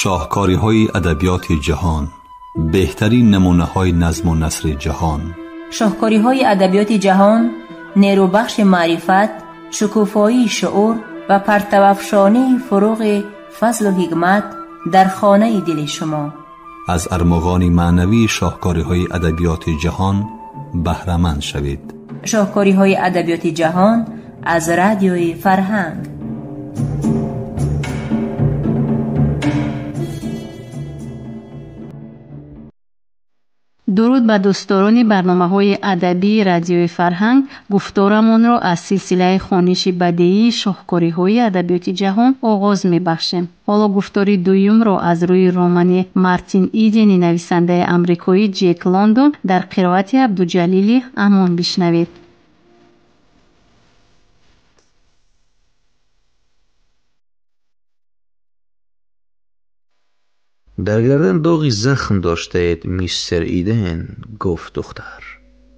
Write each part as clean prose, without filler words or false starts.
شاهکاری‌های ادبیات جهان، بهترین نمونه‌های نظم و نثر جهان. شاهکاری‌های ادبیات جهان، نیروبخش معرفت، شکوفایی شعور و پرتوافشانی فروغ فضل و حکمت در خانه دل شما. از ارمغان معنوی شاهکاری‌های ادبیات جهان بهره‌مند شوید. شاهکاری‌های ادبیات جهان از رادیوی فرهنگ. درود به دوستداران برنامه‌های ادبی رادیوی فرهنگ. گفتارمان را از سلسله خوانش بدیعی شاهکاری‌های ادبیات جهان آغاز می‌بخشیم. حالا گفتاری دوم را از روی رمان مارتین ایدن نویسنده آمریکایی جک لندن در قرائت عبدالجلیل امان بشنوید. در گردن داغی زخم داشتید میستر ایدن، گفت دختر.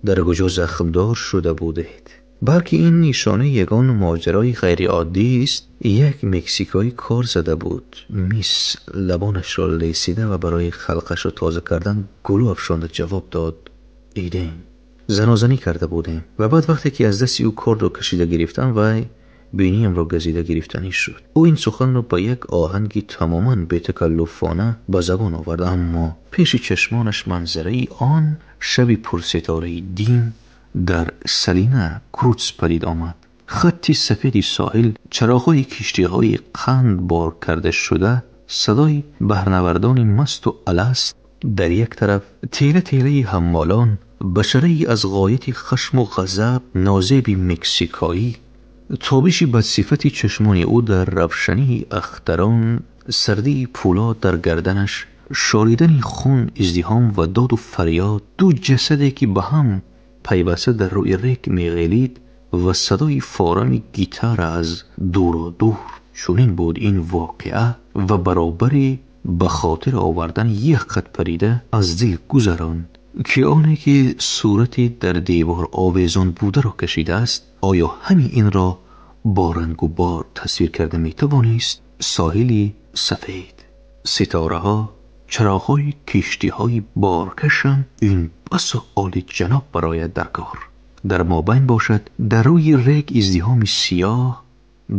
در کجا زخمدار شده بودید؟ بلکه این نشانه یگان ماجرای غیر عادی است. یک مکزیکایی کار زده بود. میس لبانش را لیسیده و برای خلقش را تازه کردن گلو افشانده جواب داد: ایدن، زنازنی کرده بودیم و بعد وقتی که از دستی او کار را کشیده گرفتم و بینیم را گزیده گرفتنی شد. او این سخن را با یک آهنگی تماما بی‌تکلفانه به زبان آورد، اما پیش چشمانش منظره آن شبی پرستاره دیم در سلینا کروتس پدید آمد. خطی سفید ساحل، چراغ‌های کشتی‌های قند بار کرده شده، صدای بهره‌نوردان مست و الست در یک طرف، تیله تیله حمالان، بشری از غایت خشم و غضب، نازیبی مکزیکایی، تابشی بدصفتی چشمان او در روشنی اختران، سردی پولاد در گردنش، شاریدنی خون، ازدحام و داد و فریاد، دو جسدی که به هم پیوسته در روی ریگ میغلید و صدای فاران گیتار از دور و دور. چنین بود این واقعه و برابری به خاطر آوردن یک خط پریده از دل گذران که آنی که صورتی در دیوار آویزان بوده را کشیده است، آیا همین این را با رنگ و بار تصویر کرده می توانست؟ ساحلی سفید، ستاره ها، چراغ های کشتی های بارکشم، این بس عالی جناب برای در کار. در مابین باشد در روی ریگ ازدحام سیاه،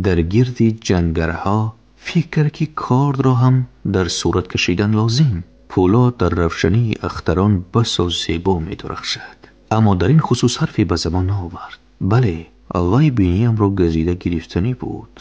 در گرد جنگره ها، فکر که کارد را هم در صورت کشیدن لازم. پولاد در روشنی اختران بس و زیبا می درخشد، اما در این خصوص حرفی به زبان نآورد. بله، وی بینیم را گزیده گرفتنی بود.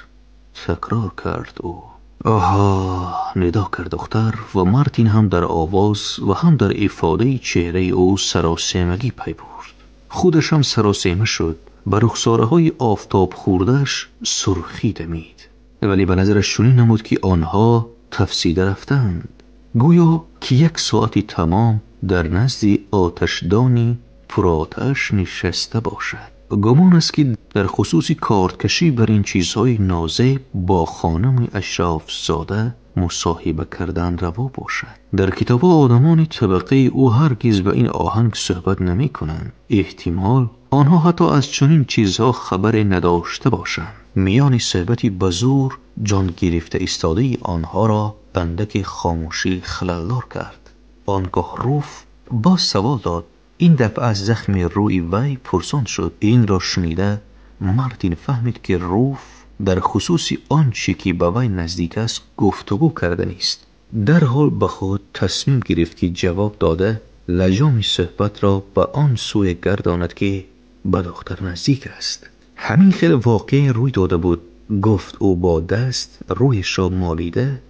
تکرار کرد او. آها، ندا کرد دختر و مارتین هم در آواز و هم در افاده چهره او سراسیمگی پی برد. خودش هم سراسیمه شد. بر رخساره های آفتاب خوردهش سرخی دمید، ولی به نظرش چنین نمود که آنها تفسیده رفتند، گویا که یک ساعتی تمام در نزد آتشدانی پرآتش نشسته باشد. گمان است که در خصوص کاردکشی بر این چیزهای نازیب با خانم اشراف زاده مصاحبه کردن روا باشد. در کتاب آدمان طبقه او هرگز به این آهنگ صحبت نمی کنند. احتمال آنها حتی از چنین چیزها خبر نداشته باشند. میان صحبتی بزور جان گرفته ایستاده آنها را اندک خاموشی خلالدار کرد. آنگاه روف با سوال داد. این دفعه از زخم روی وی پرسان شد. این را شنیده مارتین فهمید که روف در خصوص آنچه که به وی نزدیک است گفتگو کرده نیست. در حال به خود تصمیم گرفت که جواب داده لجام صحبت را به آن سوی گرداند که به دختر نزدیک است. همین خیلی واقعی روی داده بود، گفت او با دست رویش را مالیده.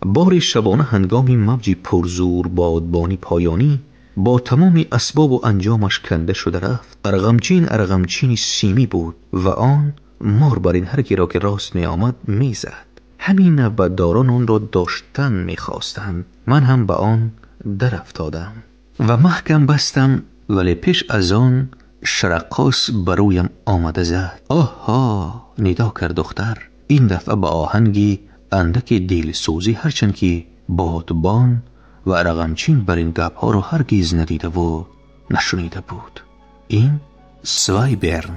باری شبانه هنگامی موجی پرزور بادبانی پایانی با تمام اسباب و انجامش کنده شده رفت. ارغمچینی سیمی بود و آن مار بر این هر کی را که راست می آمد می زد. همین نوبتداران آن را داشتن می خواستند. من هم به آن در افتادم و محکم بستم، ولی پیش از آن شرقاس برویم آمده زد. آها، ندا کرد دختر، این دفعه با آهنگی اندک دل سوزی، هرچند که بادبان و ارغمچین بر این گپ ها را هرگز ندیده و نشنیده بود. این سوایبرن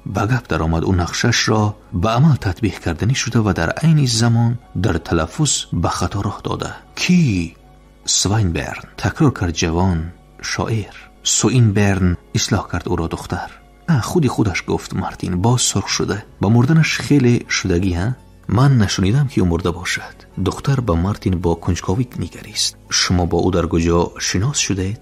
به گپ در آمد و نقشش را به عمل تطبیق کردنی شده و در عین زمان در تلفظ به خطا راه داده. کی؟ سوینبرن، تکرار کرد جوان. شاعر. سوینبرن اصلاح کرد او را دختر. نه، خودش گفت. مارتین باز سرخ شده. با مردنش خیلی شدگی ها؟ من نشنیدم که او مرده باشد. دختر به مارتین با کنجکاوی نگریست. شما با او در کجا شناس شدید؟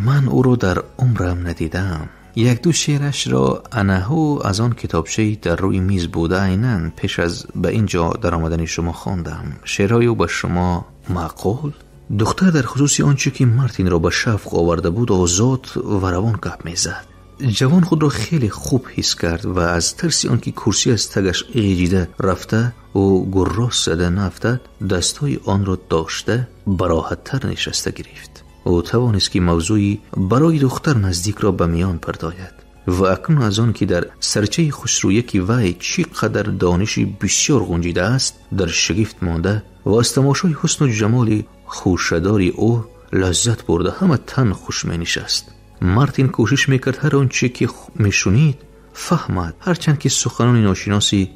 من او را در عمرم ندیدم. یک دو شعرش را انهو از آن کتابچه‌ای در روی میز بوده عیناً پیش از به اینجا در آمدن شما خواندم. شعرهای او به شما معقول؟ دختر در خصوص آنچه که مارتین را به شفق آورده بود آزاد و روان گپ میزد. جوان خود را خیلی خوب حس کرد و از ترسی آنکه کرسی از تگش ایجیده رفته و گراس زده نافتد دستای آن را داشته براحت تر نشسته گرفت. او توانست که موضوعی برای دختر نزدیک را به میان پرداید و اکنون از آن که در سرچه خوشرویی که وی چقدر دانشی بسیار گنجیده است در شگفت مانده و از تماشای حسن و جمال خوشداری او لذت برده همه تن خوش می نشست. مارتین کوشش میکرد هر آنچه که میشنید فهمد، هرچند که سخنان ناشناسی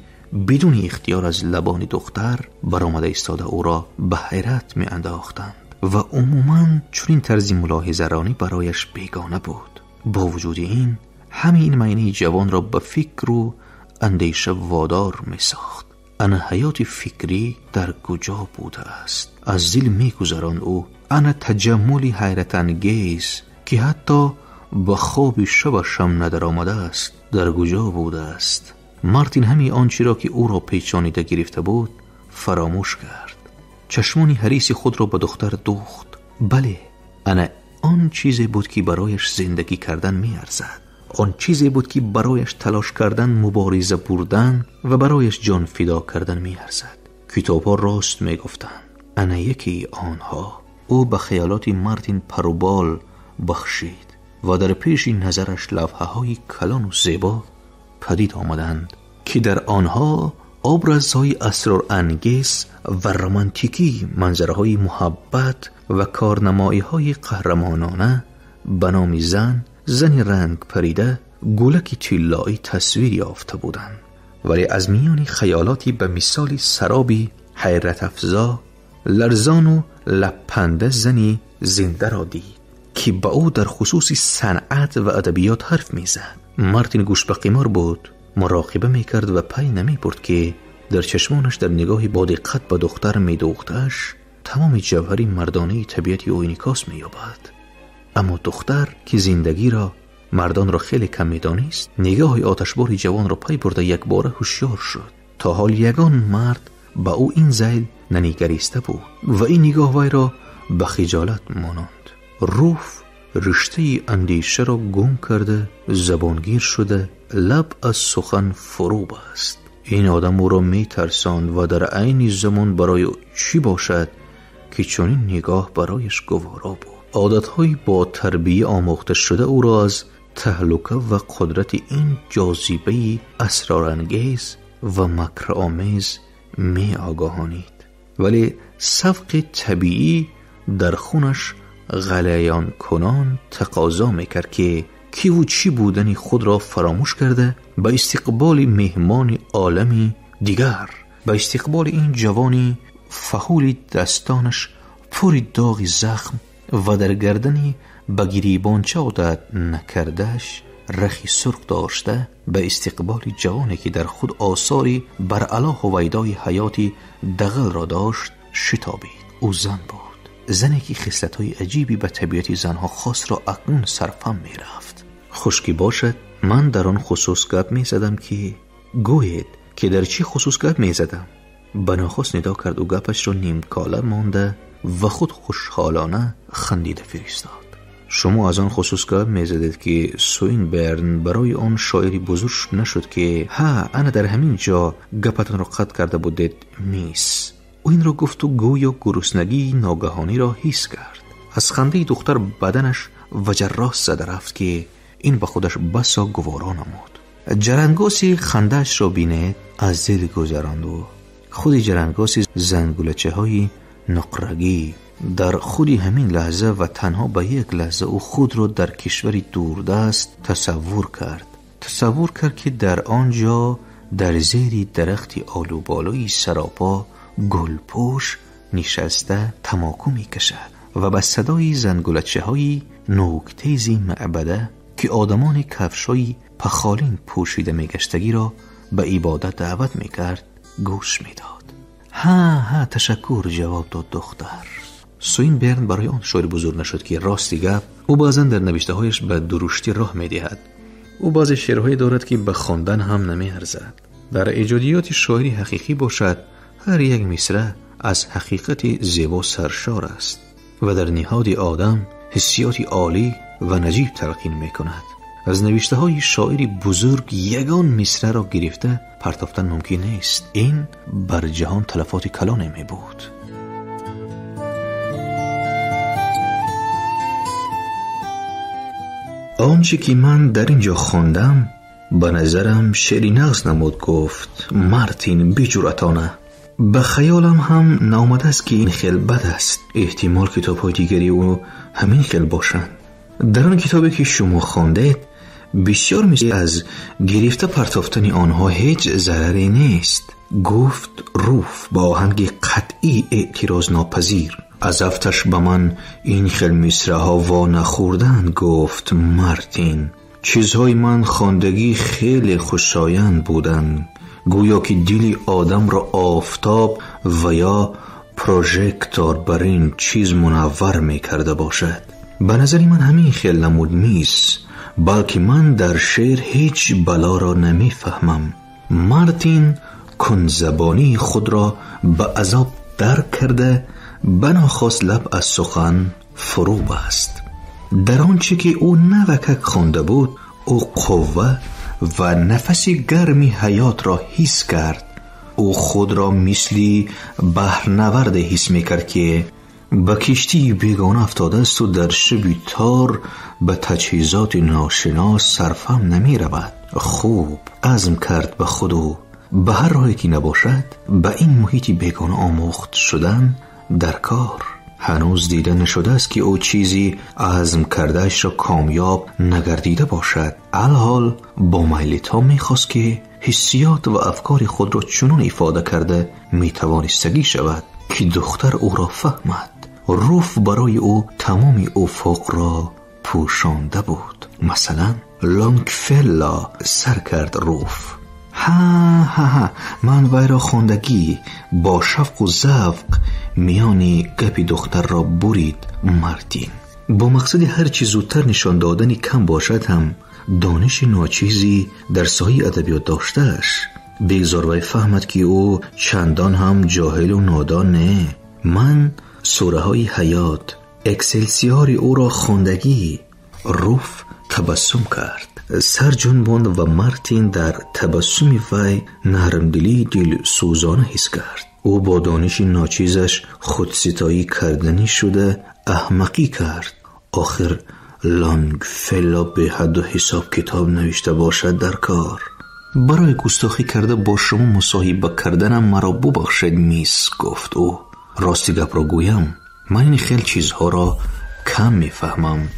بدون اختیار از لبان دختر برآمده ایستاده او را به حیرت می انداختند و عموماً چنین طرز ملاحظه رانی برایش بیگانه بود. با وجود این همین معنی جوان را به فکر و اندیشه وادار می ساخت. انا حیات فکری در کجا بوده است؟ از دل می گذراند او انا تجملی حیرت انگیز که حتی به خواب شبش هم ندر آمده است در کجا بوده است؟ مارتین همی آنچه را که او را پیچانیده گرفته بود فراموش کرد. چشمانی حریص خود را به دختر دوخت. بله، انا آن چیزی بود که برایش زندگی کردن می ارزد. آن چیزی بود که برایش تلاش کردن، مبارزه بردن و برایش جان فدا کردن می ارزد. کتاب ها راست می گفتند. انا یکی آنها. او به خیالات مارتین پروبال بخشید و در پیش نظرش لوحه های کلان و زیبا پدید آمدند که در آنها ابرازهای اسرار انگیز و رمانتیکی، منظرهای محبت و کارنمایی های قهرمانانه به نام زن رنگ پریده، گلک طلایی تصویر یافته بودند. ولی از میان خیالاتی به مثال سرابی حیرت افزا، لرزان و لپنده زنی زنده را دید که با او در خصوص صنعت و ادبیات حرف میزد. مارتین گوش به قمار بود، مراقبه میکرد و پی نمی برد که در چشمانش در نگاهی با دقت به دختر میدوختش تمام جوهری مردانه طبیعتی او انعکاس مییابد. اما دختر که زندگی را، مردان را خیلی کم میدانست، نگاه آتشبار جوان را پی برده یک باره هوشیار شد. تا حال یگان مرد با او این ذیل ننگریسته بود و این نگاه وی را به خجالت مانند. روف رشته اندیشه را گم کرده، زبانگیر شده، لب از سخن فرو بست. این آدم او را می ترساند و در عین زمان برای چی باشد که چنین نگاه برایش گوارا بود. عادتهای با تربیه آموخته شده او را از تهلکه و قدرت این جاذبه اسرارانگیز و مکرآمیز می آگاهانید. ولی سبق طبیعی در خونش غلیان کنان تقاضا میکرد که کی و چی بودنی خود را فراموش کرده به استقبال مهمان عالمی دیگر، به استقبال این جوانی فحول دستانش پر داغ زخم و در گردنی به گریبانچه عادت نکردش رخی سرخ داشته، به استقبال جوانی که در خود آثاری بر علا هویدای حیاتی دغل را داشت شتابید. او زن بود، زنی که خصلت‌های عجیبی به طبیعت زنها خاص را اکنون سرفم می رفت. خوشکی باشد من در آن خصوص گپ می زدم که گوید که در چی خصوص گپ می زدم. بناخواست ندا کرد و گپش را نیم کاله مانده و خود خوشحالانه خندیده فرستاد. شما از آن خصوص گپ می زدید که سوینبرن برای آن شاعری بزرگ نشد که انا در همین جا گپتان را قطع کرده بودید میس. او این را گفت و گویا گرسنگی ناگهانی را حس کرد. از خنده دختر بدنش وجراس زده رفت که این به خودش بسا گوارا نمود. جرنگاسی خندهش را بینید از دل گذراند و خود جرنگاسی زنگولچه های نقرگی در خودی همین لحظه و تنها به یک لحظه او خود را در کشوری دوردست تصور کرد. تصور کرد که در آنجا در زیر درختی آلوبالوی سراپا گلپوش نشسته تماکو می کشد و با صدای زنگولچه های نوکتیزی معبده که آدمان کفشای پخالین پوشیده می گشتگی را به عبادت دعوت می کرد گوش می داد. ها تشکر، جواب داد دختر. سوینبرن برای آن شاعر بزرگ نشد که راستی گفت او بعضا در نوشته هایش به درشتی راه می دهد. او بعضی شعرهایی دارد که به خواندن هم نمی ارزد. در ایجادیات شاعری حقیقی باشد هر یک مصرع از حقیقت زیبا سرشار است و در نهاد آدم حسیاتی عالی و نجیب تلقین می کند. از نوشته های شاعری بزرگ یگان مصرع را گرفته پرتافتن ممکن نیست. این بر جهان تلفات کلانی می بود. آنچه که من در اینجا خواندم به نظرم شعری نغز نمود، گفت مارتین بی‌جرأتانه. به خیالم هم نامده است که این خیلی بد است. احتمال کتاب های دیگری او همین خیلی باشند. در آن کتابی که شما خواندید بسیار مثل از گرفته پرتافتن آنها هیچ ضرری نیست، گفت روف با آهنگ قطعی اعتراض ناپذیر. از افتش به من این خیلی مصرع ها وا نخوردن، گفت مارتین. چیزهای من خواندگی خیلی خوشایند بودن، گویا که دل آدم را آفتاب و یا پروژکتور بر این چیز منور می کرده باشد. به نظر من همین خیلی نمود نیست، بلکه من در شعر هیچ بلا را نمی فهمم. مارتین کنزبانی خود را به عذاب درک کرده بناخواست لب از سخن فرو بست. در آنچه که او نوکک خوانده بود او قوه و نفس گرمی حیات را حس کرد. او خود را مثلی بحرنورد حس می کرد که به کشتی بیگانه افتاده است و در شبی تار به تجهیزات ناشناس سرفهم نمی رود. خوب عزم کرد به خودو به هر راهی که نباشد به این محیط بیگانه آموخت شدن در کار. هنوز دیده نشده است که او چیزی عزم کردهش را کامیاب نگردیده باشد. الحال با میلیتا میخواست که حسیات و افکار خود را چنان افاده کرده میتوانستگی شود که دختر او را فهمد. روف برای او تمام افق را پوشانده بود. مثلا لانگفلا سر کرد روف. ها من وی را خواندگی با شفق و ذوق میانی گپی دختر را برید مارتین. با مقصد هر چیز زودتر نشان دادن کم باشد هم دانش ناچیزی در ساحه ادبیات داشتهش. بگذار وی فهمد که او چندان هم جاهل و نادان نه. من سوره های حیات اکسلسیار او را خواندگی. روف تبسم کرد، سر جنباند و مارتین در تبسم وی نرمدلی دل سوزانه حس کرد. او با دانش ناچیزش خودستایی کردنی شده احمقی کرد. آخر لانگفلا به حد و حساب کتاب نوشته باشد در کار. برای گستاخی کرده با شما مصاحبه کردنم مرا ببخشید میس، گفت او. راستی گپ را گویم، من این خیلی چیزها را کم میفهمم.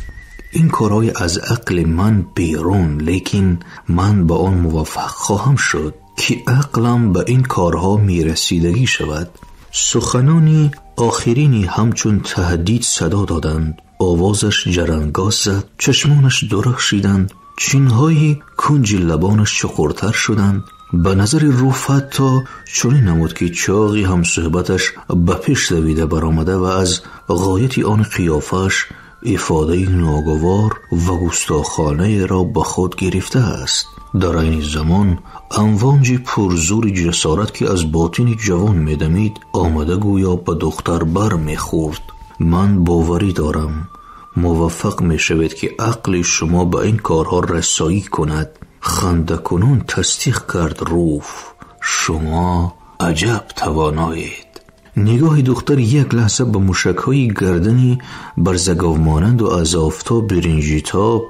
این کارهای از عقل من بیرون، لیکن من با آن موفق خواهم شد که عقلم به این کارها میرسیدگی شود. سخنانی آخرینی همچون تهدید صدا دادند. آوازش جرنگاز زد، چشمانش درخشیدند، چینهای کنج لبانش چقرتر شدند. به نظر روف حتی چنین نمود که چاقی هم صحبتش به پیش دویده برآمده و از غایت آن قیافش افاده ناگوار و گستاخانه را به خود گرفته است. در این زمان امواج پرزور جسارت که از باطن جوان میدمید آمده گویا به دختر بر میخورد. من باوری دارم موفق میشوید که عقل شما به این کارها رسایی کند. خنده کنون تصدیق کرد روف. شما عجب توانایید. نگاه دختر یک لحظه به موشک‌های گردنی برزگاو مانند و از آفتاب برنجیتاب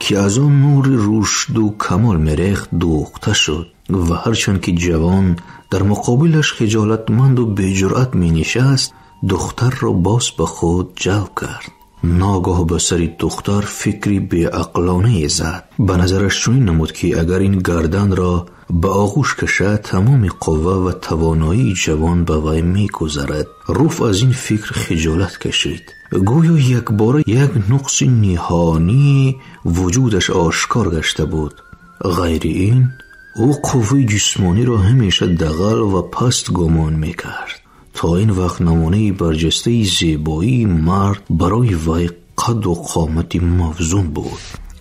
که از آن نور رشد و کمال می‌ریخت دوخته شد و هرچند که جوان در مقابلش خجالتمند و بی‌جرأت می‌نشست، دختر را باز به خود جلب کرد. ناگاه به سر دختر فکری بی‌عقلانه زد. به نظرش چنین نمود که اگر این گردن را به آغوش کشد تمام قوه و توانایی جوان به وی می‌گذرد. روف از این فکر خجالت کشید. گویا یک باره یک نقص نهانی وجودش آشکار گشته بود. غیر این او قوه جسمانی را همیشه دغل و پست گمان میکرد. تا این وقت نمونه برجسته زیبایی مرد برای وی قد و قامت موزون بود.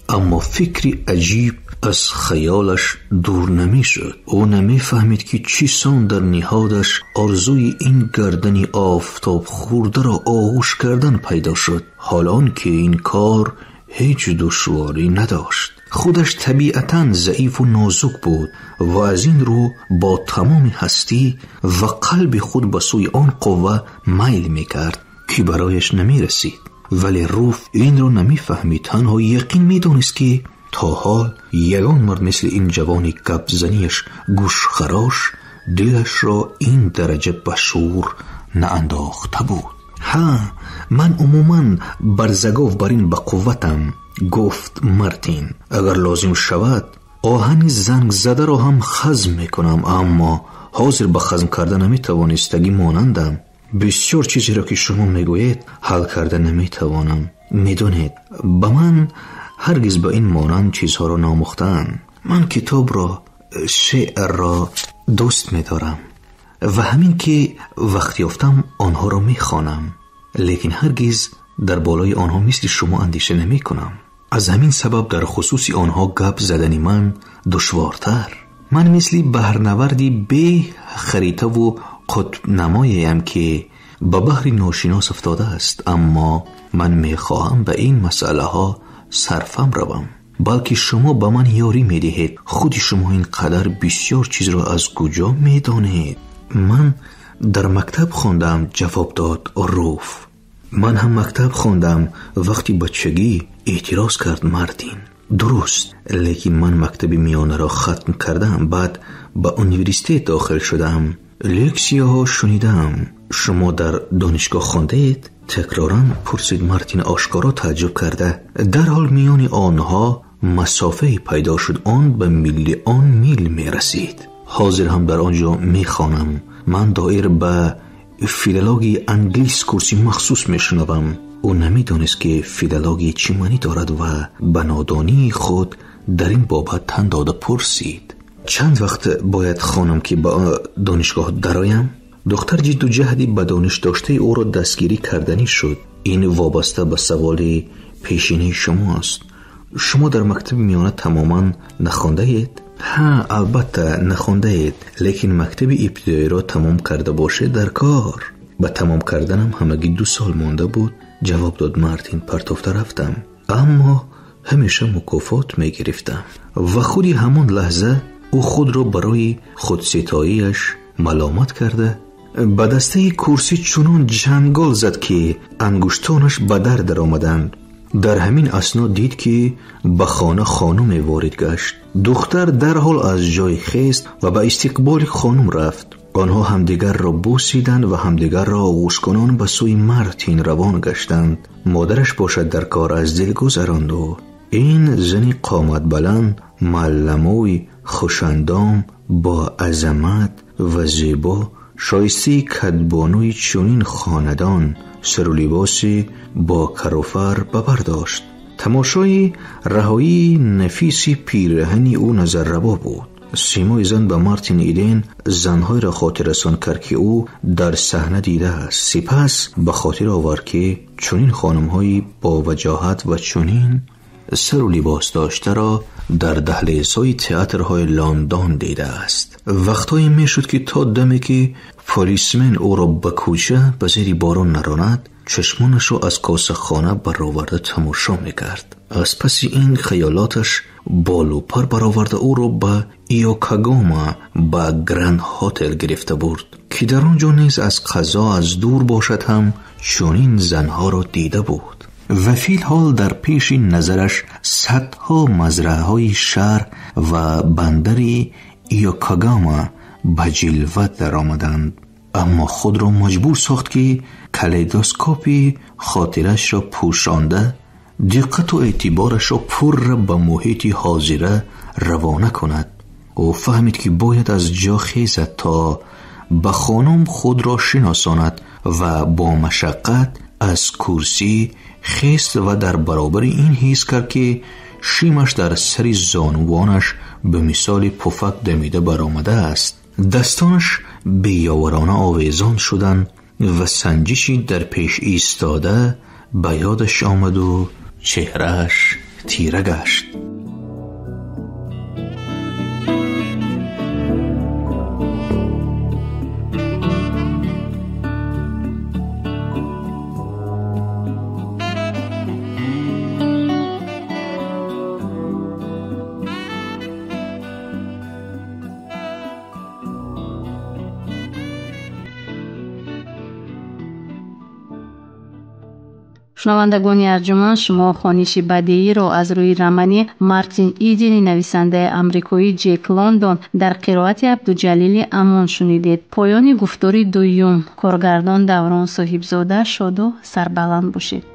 اما فکری عجیب از خیالش دور نمی شد. او نمی فهمید که چیسان در نهادش آرزوی این گردنی آفتاب خورده را آغوش کردن پیدا شد، حالان که این کار هیچ دشواری نداشت. خودش طبیعتاً ضعیف و نازک بود و از این رو با تمام هستی و قلب خود به سوی آن قوه میل میکرد که برایش نمی رسید. ولی روف این رو نمی فهمید. تنها یقین می دانست که تا حال یگان مرد مثل این جوانی گپزنیش گوش خراش دلش را این درجه به شور نانداخته بود. ها، من عموماً برزگاو بر این به قوتم، گفت مارتین. اگر لازم شود آهن زنگ زده را هم خزم میکنم، اما حاضر به خزم کردن نمیتوانستگی مانندم. بسیار چیزی را که شما میگویید حل کرده نمیتوانم. میدونید به من هرگز به این مانند چیزها را ناموختن. من کتاب را، شعر را دوست میدارم و همین که وقت یافتم آنها را میخوانم، لیکن هرگز در بالای آنها مثل شما اندیشه نمی کنم. از همین سبب در خصوص آنها گپ زدنی من دشوارتر. من مثل بحرنوردی به خریطه و قطب نماییم که به بحر ناشناس افتاده است، اما من میخواهم به این مسئله ها صرفم روم. بلکه شما به من یاری میدهید. خود شما این قدر بسیار چیز را از کجا میدانید؟ من در مکتب خواندم، جواب داد روف. من هم مکتب خواندم. وقتی بچگی اعتراض کرد مارتین. درست، لیکن من مکتب میانه را ختم کردم، بعد به انیورسیته داخل شدم. لکسیاها شنیدم. شما در دانشگاه خواندید؟ تکرارا پرسید مارتین آشکارا تعجب کرده. در حال میان آنها مسافه پیدا شد. آن به میلیون میل می رسید. حاضر هم در آنجا می خوانم. من دایر به فیلولوژی انگلیس کورسی مخصوص می شنوم. او نمی دانست که فیلولوژی چی معنی دارد و به نادانی خود در این بابت تن داده پرسید. چند وقت باید خوانم که با دانشگاه درایم؟ دختر جد و جهدی به دانش داشته او را دستگیری کردنی شد. این وابسته به سوال پیشینه شما است. شما در مکتب میانه تماما نخوانده اید؟ ها، البته نخوانده اید، لیکن مکتب ابتدایی را تمام کرده باشه در کار. به تمام کردنم همگی 2 سال مانده بود. جواب داد مارتین. پرتافته رفتم، اما همیشه مکافات می گرفتم. و خودی همان لحظه او خود را برای خودستاییش ملامت کرده به دسته کرسی چنان جنگال زد که انگشتانش به در آمدند. در همین اثنا دید که به خانه خانم وارد گشت. دختر در حال از جای خیست و به استقبال خانم رفت. آنها همدیگر را بوسیدند و همدیگر را آغوش کنان به سوی مارتین روان گشتند. مادرش باشد در کار از دل گذراند و این زنی قامت بلند، معلموی خوشندام، با عظمت و زیبا، شایسته کدبانوی چنین خاندان، سر و لباسی با کروفر ببرداشت. تماشای رهایی نفیسی پیرهنی او نظر روا بود. سیمای زن به مارتین ایدن زنهای را خاطر رسان کرد که او در صحنه دیده است. سپس به خاطر آورد که چنین خانم‌هایی با وجاهت و چنین سر و لباس داشته را در دهلیزهای تئاترهای لندن دیده است. وقتایی می شد که تا دمی که پلیسمن او را به کوچه به زیر باران نراند، چشمانش را از کاسه خانه برآورده تماشا می کرد. از پس این خیالاتش بالو پر برآورده او را به ایوکاگاما به گرند هتل گرفته برد که در آنجا نیز از قضا از دور باشد هم چنین زنها را دیده بود. و فی الحال در پیش نظرش صدها مزرعه های شهر و بندری ایوکاگاما به جلوه در آمدند، اما خود را مجبور ساخت که کالیدوسکوپی خاطرش را پوشانده، دقت و اعتبارش را پر به محیط حاضره روانه کند. او فهمید که باید از جا خیزد تا به خانم خود را شناساند و با مشقت از کرسی خیست و در برابر این حس کرد که شیمش در سر زانوانش به مثال پفک دمیده برآمده است. دستانش بیاورانه آویزان شدند و سنجشی در پیش ایستاده به یادش آمد و چهرهش تیره گشت. شنوندگان ارجمند، شما خوانش بدیعی را از روی رمانی مارتین ایدن نویسنده آمریکایی جک لندن در قرائت عبدالجلیل امان شنیدید. پایان گفتار دوم. کارگردان دوران صاحبزاده. شاد و سربلند باشید.